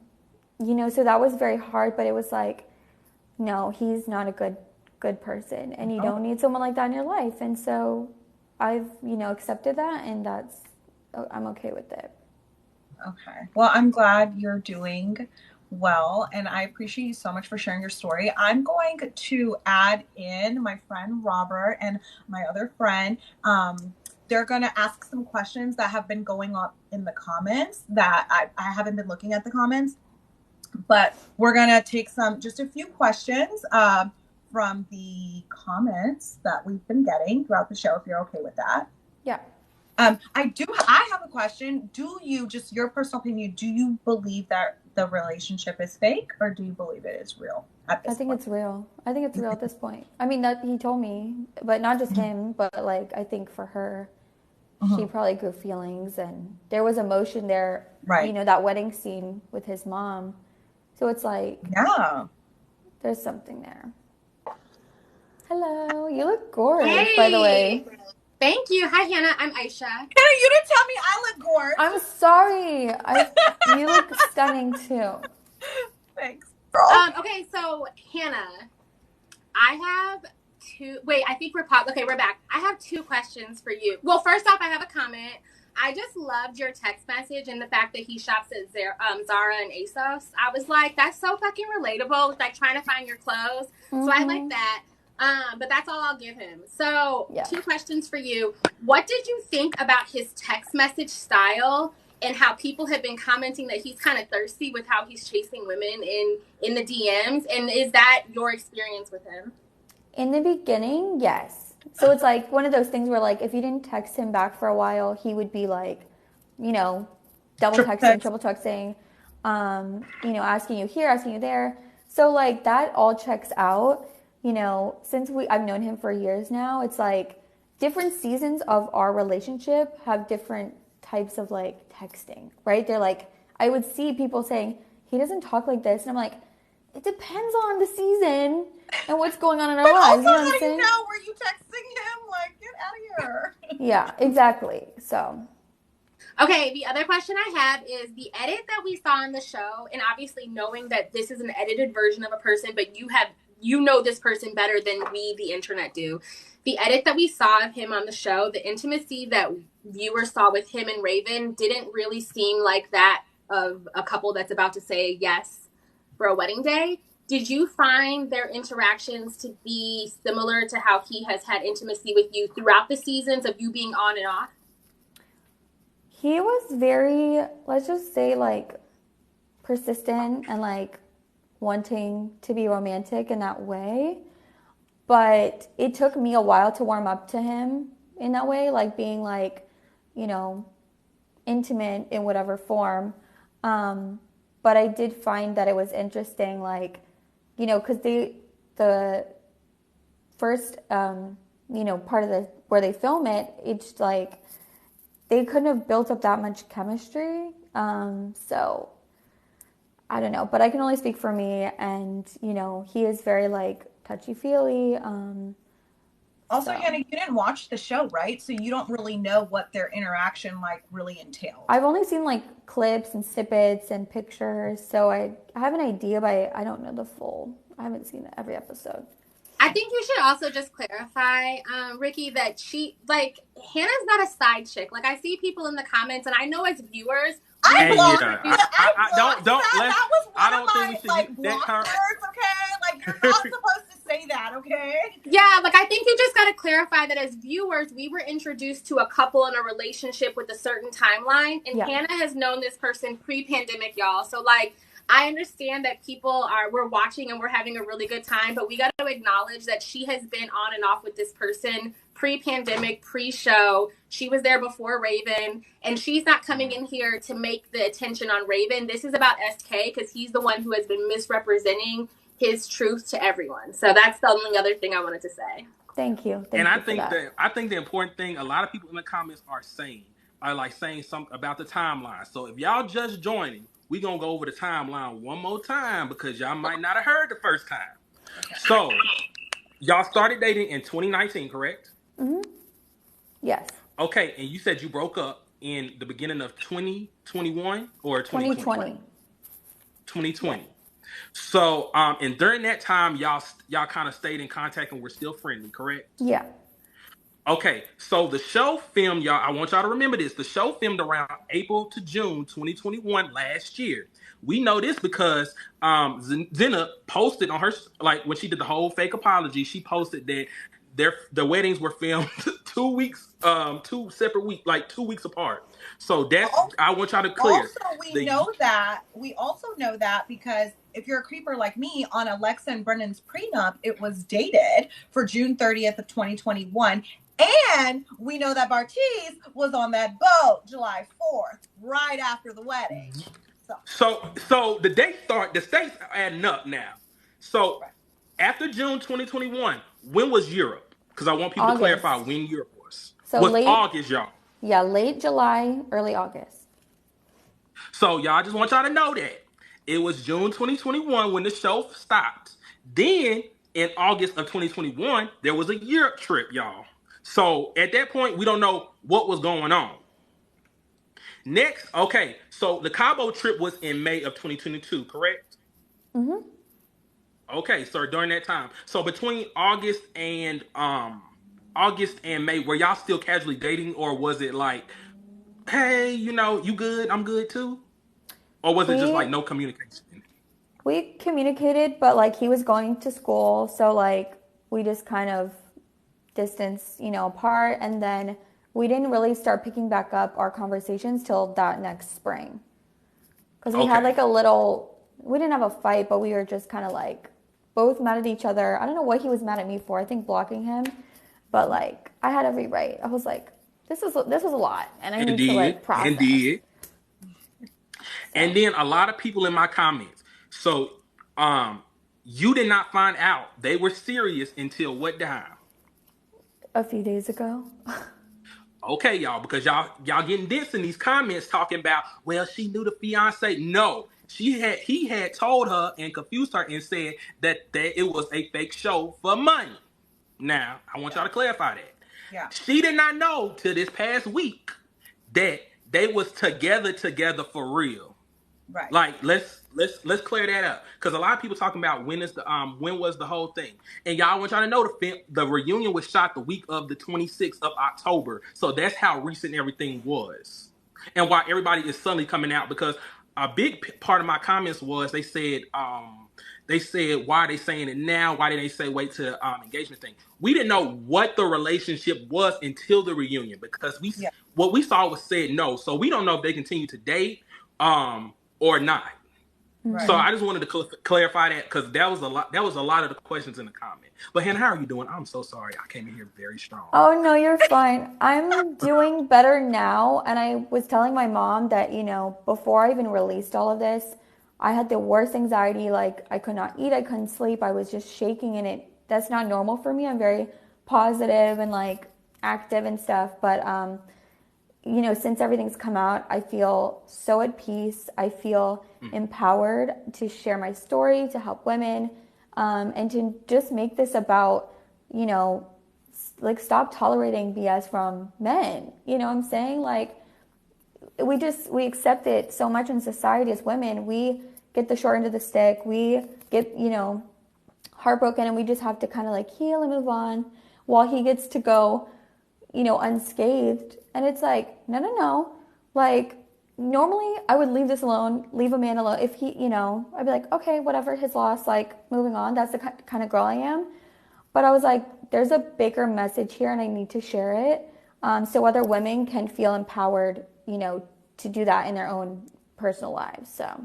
so that was very hard, but it was like, no, he's not a good person, and you Oh, don't need someone like that in your life. And so I've, accepted that, and I'm okay with it. okay. Well, I'm glad you're doing well, and I appreciate you so much for sharing your story. I'm going to add in my friend Robert and my other friend. They're going to ask some questions that have been going up in the comments that I haven't been looking at the comments, but we're going to take just a few questions from the comments that we've been getting throughout the show, if you're okay with that. Yeah. I have a question. Do you, just your personal opinion, do you believe that the relationship is fake, or do you believe it is real at I this think point? it's real. I think it's real at this point. I mean, that he told me, but not just him, but like I think for her, she Mhm. probably grew feelings, and there was emotion there. Right. That wedding scene with his mom. So it's like Yeah. there's something there. Hello, you look gorgeous, by the Hey, way. thank you. Hi, Hannah. I'm Aisha. Hannah, you didn't tell me I look I'm gorgeous. sorry. You look stunning too. Thanks, girl. Okay, so Hannah, I have two. Wait, I think we're Okay, we're back. I have two questions for you. Well, first off, I have a comment. I just loved your text message and the fact that he shops at Zara and ASOS. I was like, that's so fucking relatable. It's like trying to find your clothes. So I like that. But that's all I'll give him. So, Yeah. two questions for you. What did you think about his text message style and how people have been commenting that he's kind of thirsty with how he's chasing women in the DMs? And is that your experience with him? In the beginning, yes. So it's like one of those things where like if you didn't text him back for a while, he would be like, you know, double Triple texting, text. triple texting, asking you here, asking you there. So like that all checks out. Since I've known him for years now, it's like different seasons of our relationship have different types of like texting, right? They're like, I would see people saying, he doesn't talk like this. And I'm like, it depends on the season and what's going on in our But lives. also, You know what how I'm do you saying? know? Were you texting him? Like, get out of here. Yeah, exactly. So, Okay, the other question I have is the edit that we saw in the show, and obviously knowing that this is an edited version of a person, but you know this person better than we, the internet, do. The edit that we saw of him on the show, the intimacy that viewers saw with him and Raven didn't really seem like that of a couple that's about to say yes for a wedding day. Did you find their interactions to be similar to how he has had intimacy with you throughout the seasons of you being on and off? He was very, let's just say, like, persistent and like wanting to be romantic in that way. But it took me a while to warm up to him in that way, like being like, you know, intimate in whatever form. But I did find that it was interesting, like, you know, because the first, part of the where they film it, it's like they couldn't have built up that much chemistry. So I don't know, but I can only speak for me, and he is very like touchy feely. Also, So Hannah, you didn't watch the show, right? So you don't really know what their interaction like really entailed. I've only seen like clips and snippets and pictures, so I have an idea, but I don't know the full. I haven't seen every episode. I think you should also just clarify, Ricky, that Hannah's not a side chick. Like, I see people in the comments, and I know as viewers, I blocked. That was one of my like block words. Okay, like you're not supposed to say that. Okay. Yeah, like I think you just got to clarify that as viewers, we were introduced to a couple in a relationship with a certain timeline, and Hannah has known this person pre-pandemic, y'all. So like, I understand that we're watching and we're having a really good time, but we got to acknowledge that she has been on and off with this person pre-pandemic, pre-show. She was there before Raven, and she's not coming in here to make the attention on Raven. This is about SK because he's the one who has been misrepresenting his truth to everyone. So that's the only other thing I wanted to say. Thank you. I think the important thing a lot of people in the comments are saying something about the timeline. So if y'all just joining, we're going to go over the timeline one more time because y'all might not have heard the first time. Okay. So, y'all started dating in 2019, correct? Mm-hmm. Yes. Okay, and you said you broke up in the beginning of 2021 or 2020? 2020. Yeah. So, and during that time, y'all kind of stayed in contact and were still friendly, correct? Yeah. Okay, so the show filmed, y'all, I want y'all to remember this. The show filmed around April to June 2021 last year. We know this because Zena posted on her, like when she did the whole fake apology, she posted that the weddings were filmed 2 weeks, 2 separate weeks, like 2 weeks apart. So that's, I want y'all to clear. Also, we also know that because if you're a creeper like me, on Alexa and Brennan's prenup, it was dated for June 30th of 2021. And we know that Bartiz was on that boat July 4th, right after the wedding. So the dates are adding up now. So after June 2021, when was Europe? Because I want people to clarify when Europe was. So late August, y'all. Yeah, late July, early August. So y'all, just want y'all to know that it was June 2021 when the show stopped. Then in August of 2021, there was a Europe trip, y'all. So at that point, we don't know what was going on. Next, okay, so the Cabo trip was in May of 2022, correct? Mm-hmm. Okay, so during that time. So between August and May, were y'all still casually dating, or was it like, hey, you good, I'm good too? Or was it just like no communication? We communicated, but like he was going to school, so like we just kind of distanced, apart, and then we didn't really start picking back up our conversations till that next spring. Because we had like we didn't have a fight, but we were just kind of like both mad at each other. I don't know what he was mad at me for. I think blocking him, but like I had every right. I was like, this was a lot, and I need to like process. Indeed. And then a lot of people in my comments. So, you did not find out they were serious until what time? A few days ago. Okay, y'all, because y'all getting this in these comments talking about, well, she knew the fiance. No, he had told her and confused her and said that it was a fake show for money. Now, I want y'all to clarify that. Yeah. She did not know till this past week that they was together for real. Right. Like let's clear that up, because a lot of people talking about when was the whole thing, and y'all, want y'all to know the reunion was shot the week of the 26th of October, so that's how recent everything was, and why everybody is suddenly coming out, because a big part of my comments was they said, why are they saying it now? Why didn't they say wait to engagement thing? We didn't know what the relationship was until the reunion because Yeah. what we saw was said no. So we don't know if they continue to date or not. So Right. I just wanted to clarify that because that was a lot. That was a lot of the questions in the comment. But Hannah, how are you doing? I'm so sorry. I came in here very strong. Oh, no, you're fine. I'm doing better now. And I was telling my mom that, before I even released all of this, I had the worst anxiety. Like, I could not eat, I couldn't sleep. I was just shaking, and that's not normal for me. I'm very positive and like active and stuff. But, since everything's come out, I feel so at peace. I feel empowered to share my story, to help women, and to just make this about, like stop tolerating BS from men. You know what I'm saying? Like we accept it so much in society as women. We get the short end of the stick. We get, heartbroken, and we just have to kind of like heal and move on while he gets to go, unscathed. And it's like, no. Like normally I would leave this alone, leave a man alone. If he, I'd be like, okay, whatever, his loss, like moving on. That's the kind of girl I am. But I was like, there's a bigger message here and I need to share it so other women can feel empowered, to do that in their own personal lives. So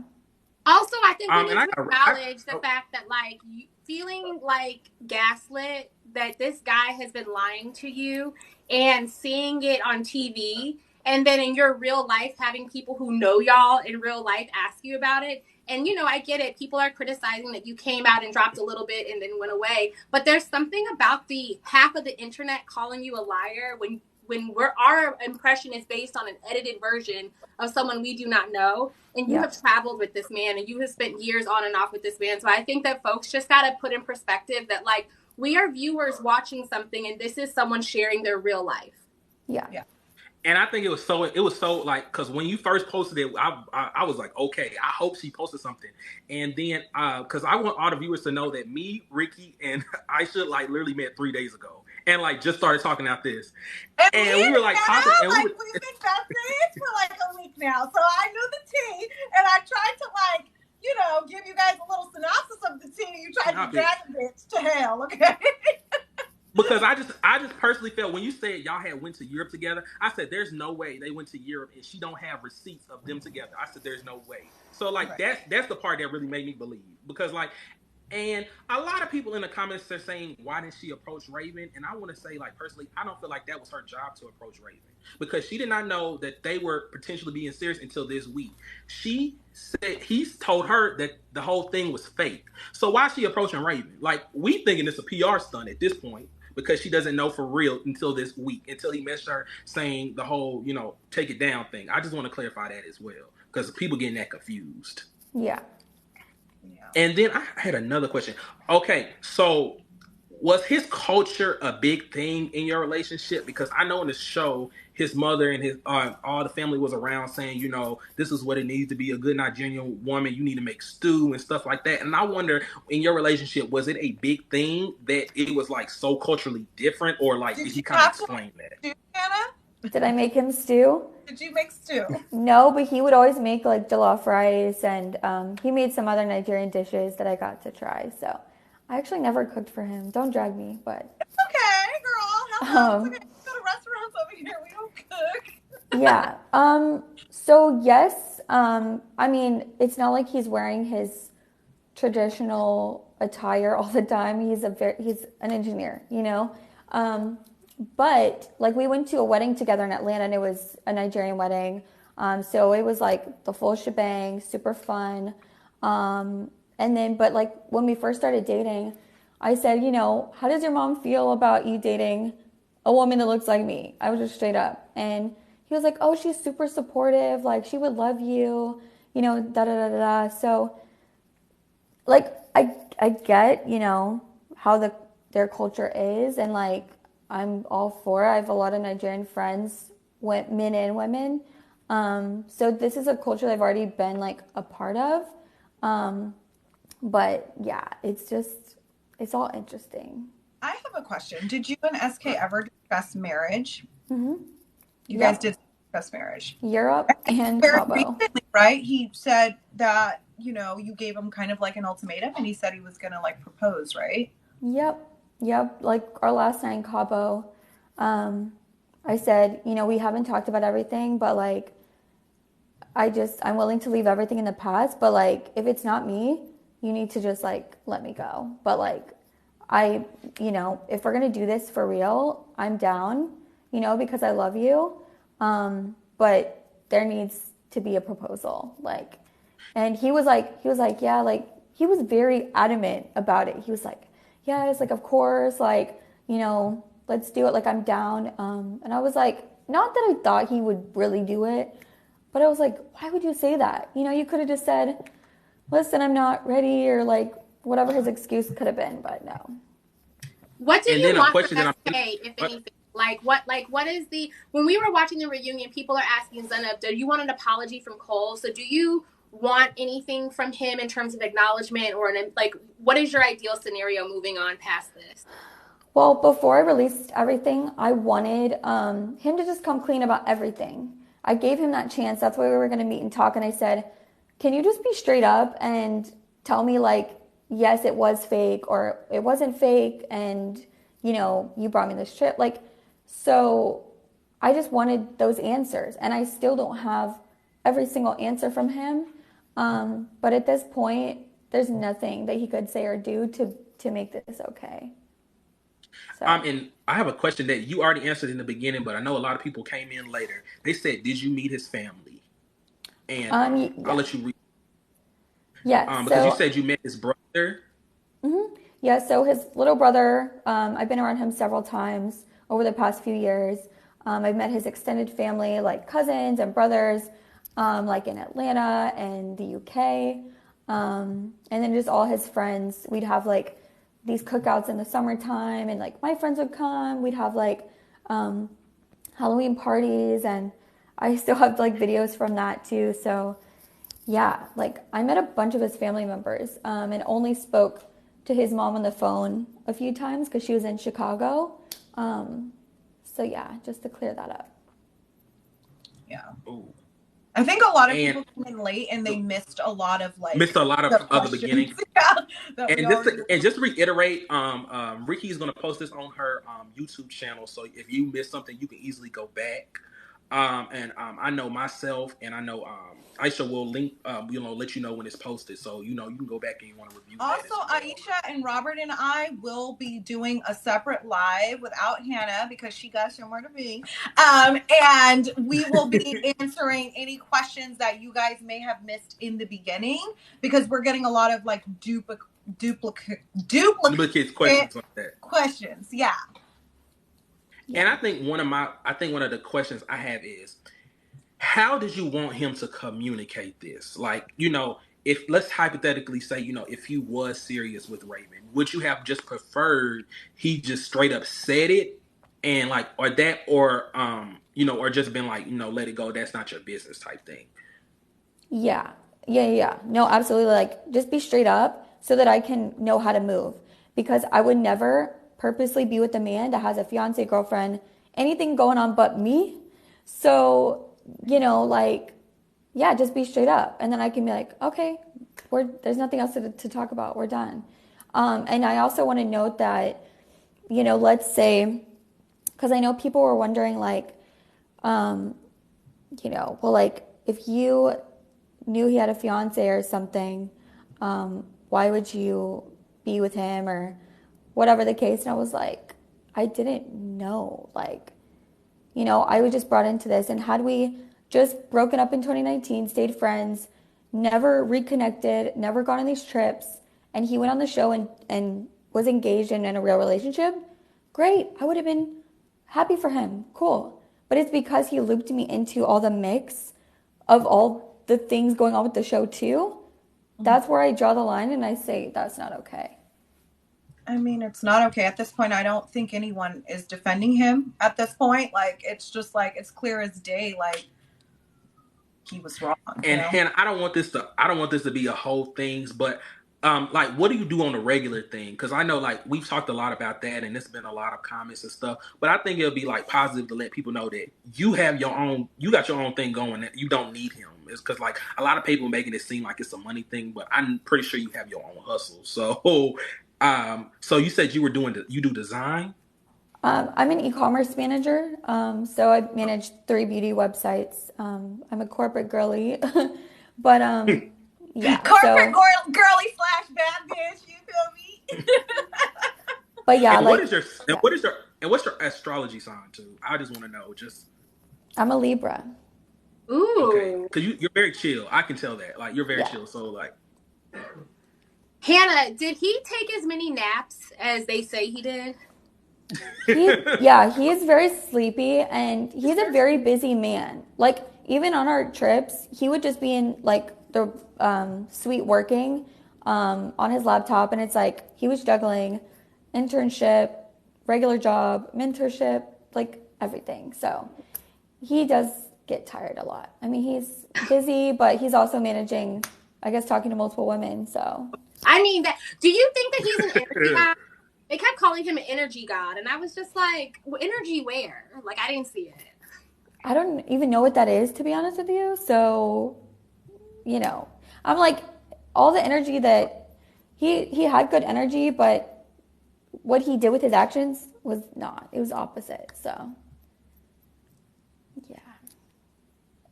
Also, I think we need And to acknowledge the fact that, like, feeling like gaslit, that this guy has been lying to you and seeing it on TV, and then in your real life, having people who know y'all in real life ask you about it. And, I get it. People are criticizing that you came out and dropped a little bit and then went away. But there's something about the half of the internet calling you a liar when our impression is based on an edited version of someone we do not know. And you have traveled with this man and you have spent years on and off with this man. So I think that folks just got to put in perspective that, like, we are viewers watching something and this is someone sharing their real life. Yeah. And I think it was so like, because when you first posted it, I was like, okay, I hope she posted something. And then because I want all the viewers to know that me, Ricky, and Aisha like literally met 3 days ago and like just started talking out this. And we were like talking, and we've been best friends for like a week now. So I knew the tea, and I tried to like, give you guys a little synopsis of the tea. You tried to drag the bitch to hell, okay? Because I just personally felt when you said y'all had went to Europe together, I said there's no way they went to Europe and she don't have receipts of them together. I said there's no way. So like that's the part that really made me believe, because like, and a lot of people in the comments are saying, why didn't she approach Raven? And I want to say, like, personally, I don't feel like that was her job to approach Raven, because she did not know that they were potentially being serious until this week. She said he's told her that the whole thing was fake. So why is she approaching Raven? Like, we thinking it's a PR stunt at this point, because she doesn't know for real until this week, until he messaged her saying the whole, take it down thing. I just want to clarify that as well, because people getting that confused. Yeah. And then I had another question. Okay, so was his culture a big thing in your relationship? Because I know in the show, his mother and his all the family was around saying, this is what it needs to be, a good Nigerian woman. You need to make stew and stuff like that. And I wonder, in your relationship, was it a big thing that it was like so culturally different, or like did he kind of explain that? Anna? Did I make him stew? Did you make stew? No, but he would always make like jollof rice, and he made some other Nigerian dishes that I got to try. So I actually never cooked for him. Don't drag me, but it's okay, girl. It's okay. Go to restaurants over here. We don't cook. Yeah. So yes. I mean, it's not like he's wearing his traditional attire all the time. He's an engineer, But like we went to a wedding together in Atlanta, and it was a Nigerian wedding. So it was like the full shebang, super fun. But like when we first started dating, I said, how does your mom feel about you dating a woman that looks like me? I was just straight up. And he was like, oh, she's super supportive. Like she would love you, da da da da. So like I get, how their culture is, and like I'm all for it. I have a lot of Nigerian friends, men and women. So this is a culture that I've already been like a part of. But yeah, it's all interesting. I have a question. Did you and SK ever discuss marriage? Mm-hmm. You guys did? best marriage. Europe and Very Cabo. recently, right? He said that, you gave him kind of like an ultimatum, and he said he was going to like propose, right? Yep. Like our last night in Cabo, I said, we haven't talked about everything, but like, I'm willing to leave everything in the past, but like, if it's not me, you need to just like let me go. But like, if we're gonna do this for real, I'm down, because I love you. But there needs to be a proposal. Like, and he was like, yeah, like, he was very adamant about it. He was like, yes, like, of course, like, let's do it. Like, I'm down. And I was like, not that I thought he would really do it, but I was like, why would you say that? You could have just said, listen, I'm not ready, or like whatever his excuse could have been, but no. What do you want from SK, if anything? What is when we were watching the reunion, people are asking Zenab, do you want an apology from Cole? So do you want anything from him in terms of acknowledgement, or what is your ideal scenario moving on past this? Well, before I released everything, I wanted him to just come clean about everything. I gave him that chance. That's why we were going to meet and talk. And I said, can you just be straight up and tell me, like, yes, it was fake, or it wasn't fake, and, you brought me this trip. Like, so I just wanted those answers. And I still don't have every single answer from him. But at this point, there's nothing that he could say or do to make this okay. So. And I have a question that you already answered in the beginning, but I know a lot of people came in later. They said, "Did you meet his family?" And yeah. I'll let you read. Yeah. Because you said you met his brother. Mm-hmm. Yeah. So his little brother, I've been around him several times over the past few years. I've met his extended family, like cousins and brothers, like in Atlanta and the UK, and then just all his friends. We'd have like these cookouts in the summertime, and like my friends would come. We'd have like Halloween parties, and I still have like videos from that too. So yeah, like I met a bunch of his family members, and only spoke to his mom on the phone a few times because she was in Chicago. So yeah, just to clear that up. Yeah. Ooh. I think a lot of people came in late and they missed a lot of the beginning. Yeah, and just to reiterate, Ricky is gonna post this on her YouTube channel. So if you missed something, you can easily go back. I know myself, and I know Aisha will link, let you know when it's posted. So you can go back and you want to review. Also, that Aisha and Robert and I will be doing a separate live without Hannah because she got somewhere to be. And we will be answering any questions that you guys may have missed in the beginning, because we're getting a lot of like duplicate questions like that. Questions, yeah. And I think one of the questions I have is, how did you want him to communicate this? Like, if let's hypothetically say, if he was serious with Raven, would you have just preferred he just straight up said it and like, or just been like, let it go, that's not your business type thing? Yeah. No, absolutely. Like, just be straight up so that I can know how to move. Because I would never purposely be with a man that has a fiance, girlfriend, anything going on but me. So, like, yeah, just be straight up. And then I can be like, okay, there's nothing else to talk about. We're done. And I also want to note that, let's say, because I know people were wondering, like, well, like, if you knew he had a fiance or something, why would you be with him, or whatever the case? And I was like, I didn't know. Like, I was just brought into this. And had we just broken up in 2019, stayed friends, never reconnected, never gone on these trips, and he went on the show and was engaged in a real relationship, great. I would have been happy for him. Cool. But it's because he looped me into all the mix of all the things going on with the show too. That's where I draw the line and I say that's not okay. I mean, it's not okay. At this point, I don't think anyone is defending him at this point. Like, it's just like, it's clear as day, like, he was wrong. And Hannah, I don't want this to be a whole thing, but like, what do you do on a regular thing? Because I know, like, we've talked a lot about that, and there's been a lot of comments and stuff. But I think it'll be like positive to let people know that you have your own, you got your own thing going. That you don't need him. It's because like a lot of people making it seem like it's a money thing, but I'm pretty sure you have your own hustle. So, so you said you were doing, you do design. I'm an e-commerce manager, so I manage 3 beauty websites. I'm a corporate girly, but yeah. Corporate So, girly slash bad bitch. You feel me? but yeah, And what like is your, and yeah, what is your, and what's your astrology sign too? I just want to know. Just I'm a Libra. okay, Ooh. because you're very chill. I can tell that. Like you're very Yeah. chill. So like. Hannah, did he take as many naps as they say he did? He is very sleepy and he's a very busy man. Like even on our trips, he would just be in like the suite working on his laptop, and it's like he was juggling internship, regular job, mentorship, like everything. So he does get tired a lot. I mean, he's busy, but he's also managing, I guess, talking to multiple women. So I mean, that. Do you think that he's an energy guy? They kept calling him an energy god, and I was just like, well, energy where? Like, I didn't see it. I don't even know what that is, to be honest with you. So, you know, I'm like, all the energy that he had good energy, but what he did with his actions was not. It was opposite. So, yeah.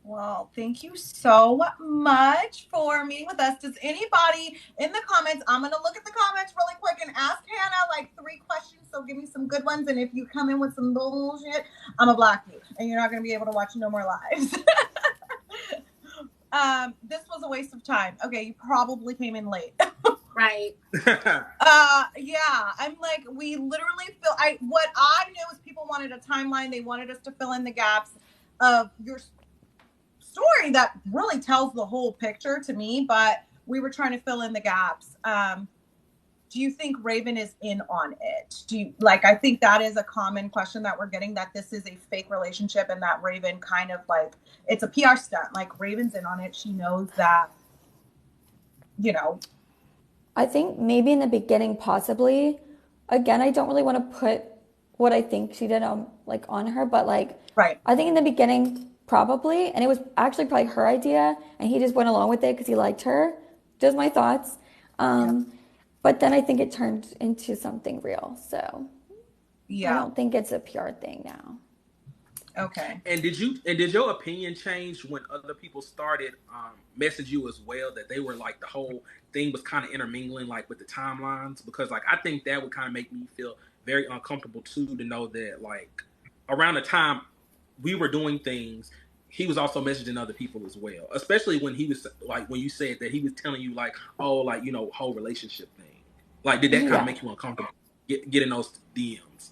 Well, thank you so much for meeting with us. Does anybody in the comments, I'm going to look at the comments really quick and ask Hannah like 3 questions. So give me some good ones. And if you come in with some bullshit, I'm going to block you and you're not going to be able to watch no more lives. This was a waste of time. Okay. You probably came in late. Right. Yeah, I'm like, we literally what I knew is people wanted a timeline. They wanted us to fill in the gaps of your story that really tells the whole picture to me, but we were trying to fill in the gaps. Do you think Raven is in on it? Do you like, I think that is a common question that we're getting, that this is a fake relationship and that Raven kind of like, it's a PR stunt. Like Raven's in on it. She knows that, you know. I think maybe in the beginning, possibly. Again, I don't really want to put what I think she did on her, but like, Right. I think in the beginning, probably, and it was actually probably her idea, and he just went along with it because he liked her. Just my thoughts. But then I think it turned into something real. So I don't think it's a PR thing now. Okay. And did your opinion change when other people started message you as well, that they were like the whole thing was kind of intermingling like with the timelines? Because like I think that would kind of make me feel very uncomfortable too, to know that like around the time we were doing things, he was also messaging other people as well. Especially when he was like, when you said that he was telling you like, oh, like, you know, whole relationship thing. Like, did that kind of Yeah. make you uncomfortable getting those DMs?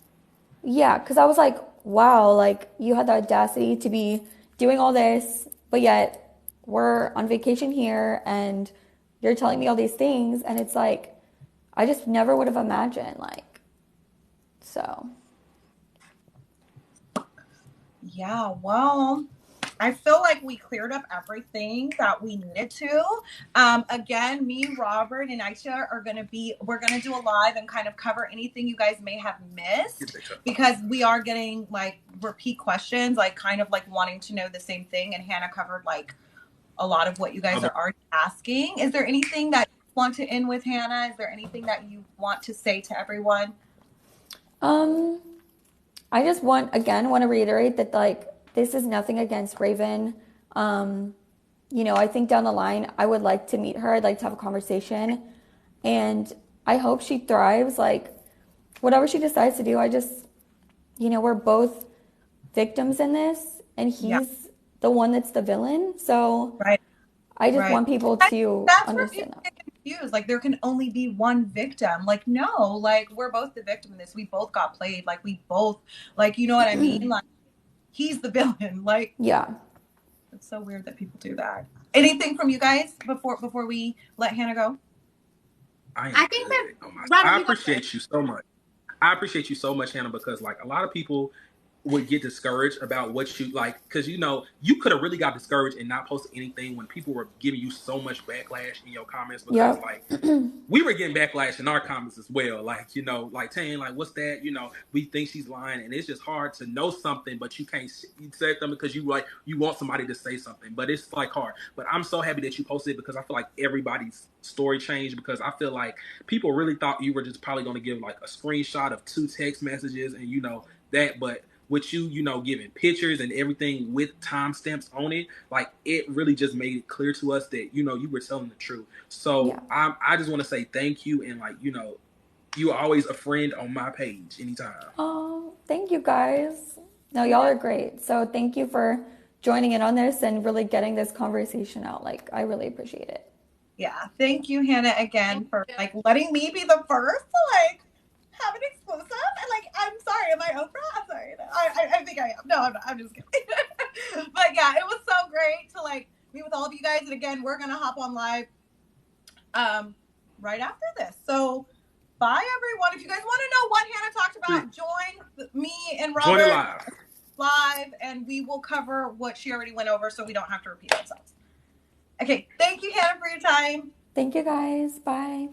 Yeah, because I was like, wow, like you had the audacity to be doing all this, but yet we're on vacation here and you're telling me all these things. And it's like, I just never would have imagined, like, so. Yeah, well, I feel like we cleared up everything that we needed to. Again, me, Robert, and Aisha we're going to do a live and kind of cover anything you guys may have missed, because we are getting like repeat questions, like kind of like wanting to know the same thing. And Hannah covered like a lot of what you guys are already asking. Is there anything that you want to end with, Hannah? Is there anything that you want to say to everyone? I just want to reiterate that like this is nothing against Raven. I think down the line I would like to meet her. I'd like to have a conversation, and I hope she thrives. Like whatever she decides to do, I just, we're both victims in this, and he's the one that's the villain. So Right. I just want people to That's where understand people that. get confused. Like there can only be one victim. Like no, like we're both the victim in this. We both got played. Like we both, like, you know what I mean? Like he's the villain. Like Yeah. it's so weird that people do that. Anything from you guys before we let Hannah go? I think that I appreciate you so much. I appreciate you so much, Hannah, because like a lot of people would get discouraged about what you like, because you could have really got discouraged and not posted anything when people were giving you so much backlash in your comments, because Yep. like we were getting backlash in our comments as well. Like, like Tan, like, what's that? We think she's lying, and it's just hard to know something, but you can't you say something because you want somebody to say something, but it's like hard. But I'm so happy that you posted it, because I feel like everybody's story changed, because I feel like people really thought you were just probably going to give like a screenshot of 2 text messages and that, but with you, giving pictures and everything with timestamps on it, like it really just made it clear to us that you were telling the truth. So Yeah. I just want to say thank you, and like you are always a friend on my page anytime. Oh, thank you guys. No, y'all are great. So thank you for joining in on this and really getting this conversation out. Like, I really appreciate it. Yeah, thank you, Hannah, again for you. like letting me be the first to like have an exclusive. And like, I'm sorry, am I Oprah? I'm sorry. No, I think I am. No, I'm not. I'm just kidding. But yeah, it was so great to like meet with all of you guys. And again, we're gonna hop on live right after this. So bye everyone. If you guys want to know what Hannah talked about, join me and Join it Robert live. and we will cover what she already went over so we don't have to repeat ourselves. Okay, thank you, Hannah, for your time. Thank you guys. Bye.